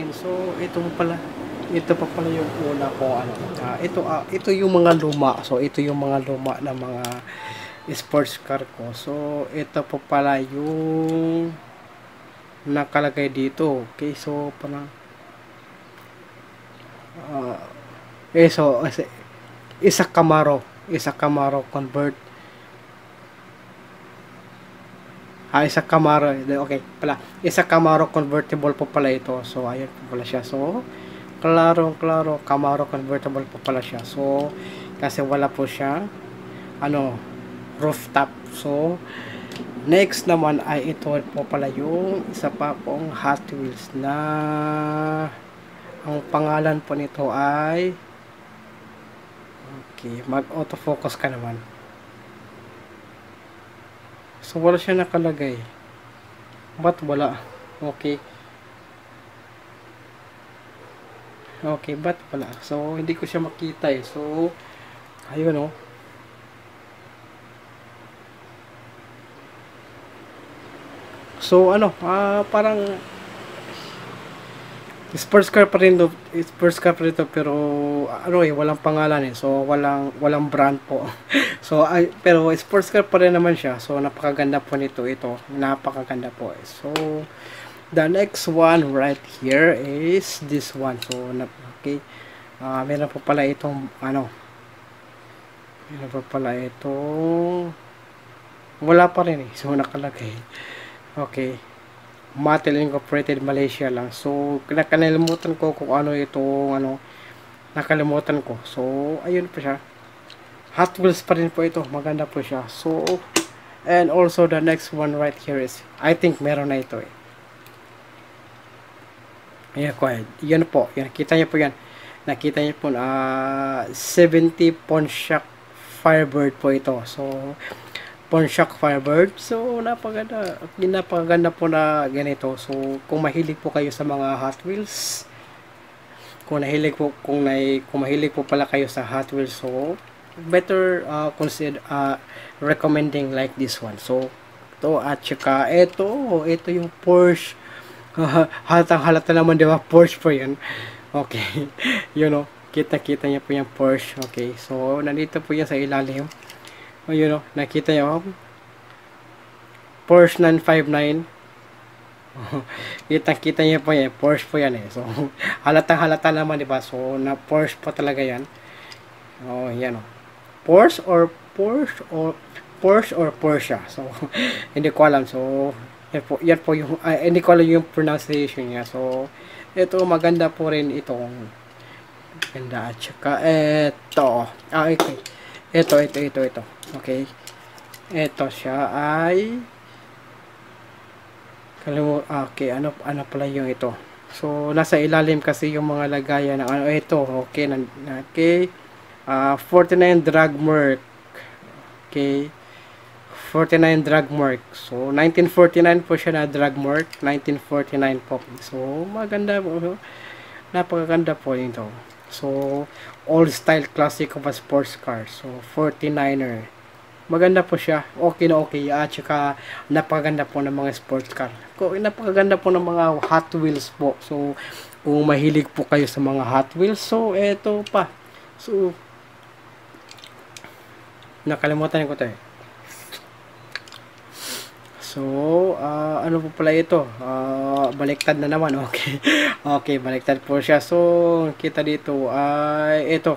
natin. So, ito pa pala yung una ko, ano. Ito yung mga luma. So, ito yung mga luma na mga sports car ko. So, ito pa pala yung nakalagay dito. Okay, so, parang, uh, so, isa Camaro convert. Isa Camaro, okay pala, isa Camaro convertible po pala ito. So ayun po pala siya. So klaro Camaro convertible po pala siya. So kasi wala po siya ano, rooftop. So next naman ay ito po pala yung isa pa pong Hot Wheels na ang pangalan po nito ay, okay, mag autofocus ka naman. So wala siya nakalagay. Ba't wala? Okay. Okay, ba't wala? So hindi ko siya makita eh. So ayun oh. So ano, parang sports car pa rin to, pero ano eh, walang pangalan eh. So walang brand po. So pero sports car pa rin naman siya. So napakaganda po ito. Napakaganda po. So the next one right here is this one. So okay. Meron po pala itong ano. Meron po pala itong wala pa rin eh. So nakalagay. Okay. Mattel Incorporated Malaysia lang. So, nakalimutan ko kung ano itong ano, nakalimutan ko. So, ayun po siya. Hot Wheels pa rin po ito. Maganda po siya. So, and also the next one right here is, I think meron na ito eh. Ayan ko eh. Yan po. Yan, kita niyo po yan. Nakita niyo po 70 Pontiac Firebird po ito. So, Pontiac Firebird. So, napakaganda po na ganito. So, kung mahilig po kayo sa mga Hot Wheels, kung mahilig po pala kayo sa Hot Wheels, so, better consider recommending like this one. So, ito, at saka, ito yung Porsche. Halata naman, di ba? Porsche po yan. Okay. You know, kita niya po yung Porsche. Okay. So, nandito po yan sa ilalim. O yun o, nakita nyo, Porsche 959. Kita nyo po yan, Porsche po yan eh. So, halata naman, diba? So, na Porsche po talaga yan. O, yan o. Porsche or Porsche. So, hindi ko alam. So, yan po yung, hindi ko alam yung pronunciation niya. So, ito, maganda po rin itong, ganda. At saka, okay. Ito. Okay. Ito siya ay okay, ano pala yung ito. So, nasa ilalim kasi yung mga lagayan ng ano ito. Okay, okay. 49 drag mark. Okay. 49 drag mark. So, 1949 po siya na drag mark. 1949 po. So, maganda po. Napakaganda po ito. So, old style classic of a sports car. So, 49er. Maganda po siya. Okay na okay. At saka, napakaganda po ng mga sports car. Napakaganda po ng mga Hot Wheels po. So, kung mahilig po kayo sa mga Hot Wheels, so, eto pa. So, nakalimutan ko tayo. So, ano po pala ito? Baliktad na naman. Okay. Okay, baliktad po siya. So, kita dito ay ito.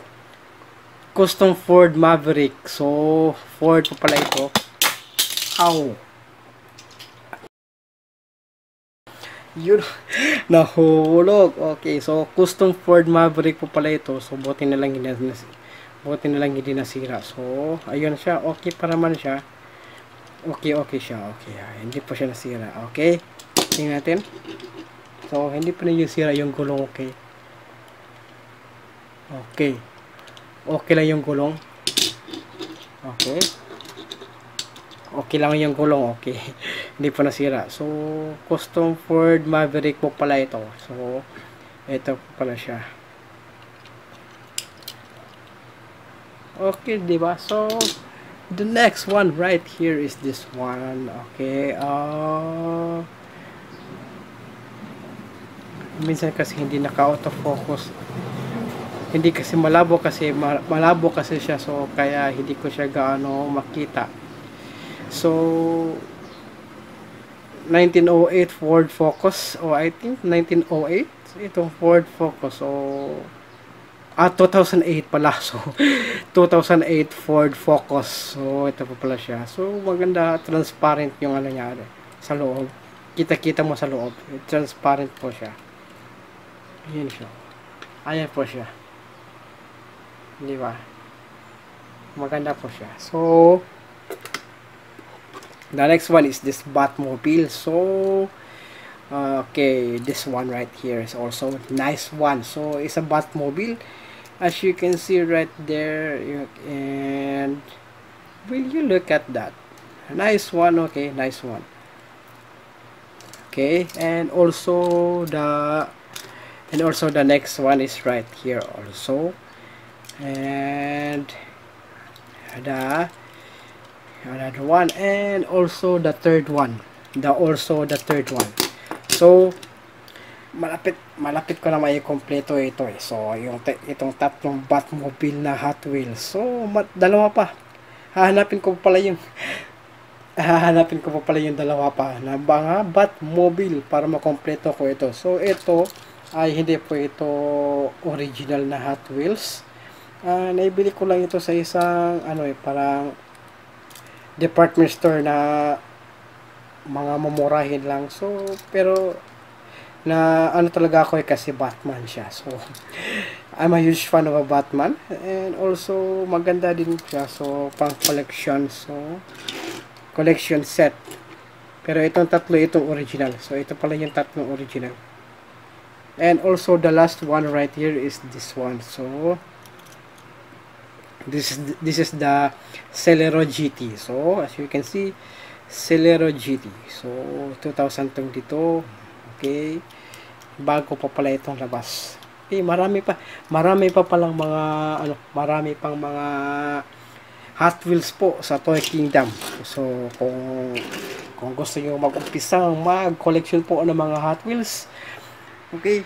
Custom Ford Maverick. So, Ford po pala ito. Ow! Yun. Nahulog. Okay, so, Custom Ford Maverick po pala ito. So, buti na lang hindi nasira. So, ayun siya. Okay pa naman siya. Okay siya. Okay. Hindi pa siya nasira. Okay. Tingnan natin. So, hindi pa na sira yung gulong. Okay. Okay. Okay lang yung gulong. Okay. Okay lang yung gulong. Okay. Hindi pa nasira. So, Custom Ford Maverick po pala ito. So, ito po pala siya. Okay, diba? So, the next one right here is this one. Okay. minsan kasi hindi naka-autofocus, hindi kasi malabo kasi siya, so kaya hindi ko siya gaano makita. So 1908 Ford Focus, o I think 1908 itong Ford Focus. So 2008 pala. So 2008 Ford Focus. So ito pa pala siya. So maganda, transparent yung ano niya sa loob. Kita-kita mo sa loob. Transparent po siya. Ayan siya. Ayan po siya. Di ba? Maganda po siya. So the next one is this Batmobile. So okay, this one right here is also nice one. So it's a Batmobile, as you can see right there. And will you look at that? Nice one. Okay, nice one. Okay, and also the next one is right here also. And the another one, and also the third one. The third one. So malapit ko na mai-kompleto ito eh. So itong tatlong Batmobile na Hot Wheels. So dalawa pa. Hahanapin ko pa pala yung dalawa pa na mga Batmobile para makompleto ko ito. So ito ay hindi po ito original na Hot Wheels. Naibili ko lang ito sa isang parang department store na mga mamurahin lang. So pero na talaga ako kasi Batman siya. So I'm a huge fan of a Batman, and also maganda din siya. So pang collection, so collection set. Pero itong tatlo, itong original. So ito pala yung tatlong original. And also the last one right here is this one. So this is the Celero GT. So as you can see, Celero GT. So 2022. Okay. Bago pa pala itong labas. Okay, marami pa palang mga marami pang mga Hot Wheels po sa Toy Kingdom. So kung gusto niyo mag-umpisang mag-collection po ng mga Hot Wheels, okay,